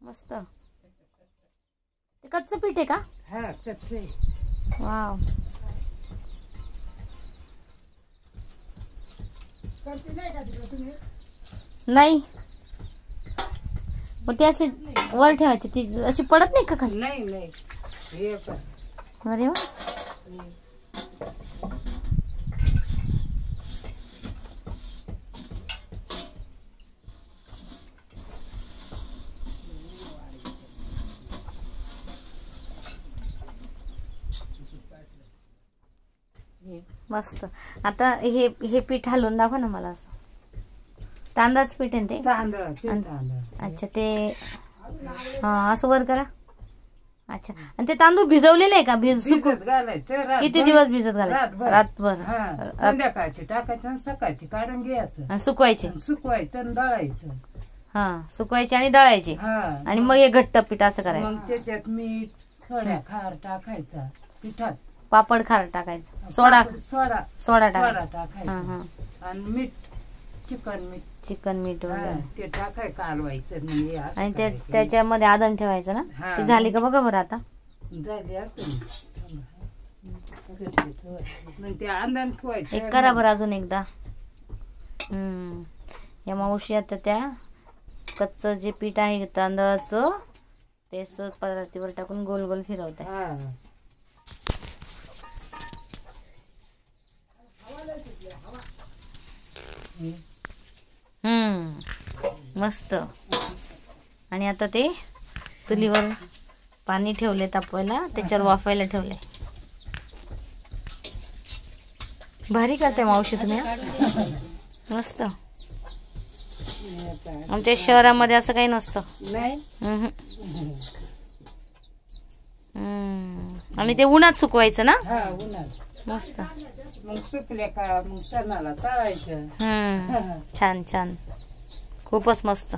मस्त. ते कच्चं पीठ आहे का? हा कच्चं आहे. वाव. नाही मग ते असे वर ठेवायचे, ती अशी पडत नाही का खाली? नाही नाही हे पण. अरे वा. मस्त. आता हे पीठ हलवून दाखव ना मला. असं तांदळाचं पीठ आहे ते? अच्छा ते हा असं वर करा. अच्छा. आणि ते तांदूळ भिजवलेले आहे का? भिजत घालायचं. किती दिवस भिजत घालायचं? रातभर. संध्याकाळची टाकायचं आणि सकाळची काढून घ्यायचं. सुकवायचे? सुकवायचं आणि दळायचं. हा सुकवायचे आणि दळायचे. आणि मग हे घट्ट पीठ असं करायचं. मग त्याच्यात मीठ सोडा खार टाकायचा पिठात. पापड खार टाकायचं. सोडा टाकायचा आणि मीठ चिकन मीठ वगैरे ते टाकाय कालवायचं. आणि त्याच्यामध्ये आदन ठेवायचं ना. ते झाली का बघा बरं. आता झाली असं ते आदन ठेवायचं. एक करा बरं अजून एकदा. या मावशी आता त्या कच्चं जे पीठ आहे तांदळाचं ते परातीवर टाकून गोल गोल फिरवत आहे. मस्त. आणि आता ते चुलीवर पाणी ठेवले तापवायला, त्याच्यावर वाफायला ठेवले. भारी करते मावशी तुम्ही. मस्त. आमच्या शहरामध्ये असं काही नसतं. आणि ते उन्हात सुकवायचं ना. मस्त. मग सुकले का मग सणाला तळायचं. छान छान. खूपच मस्त.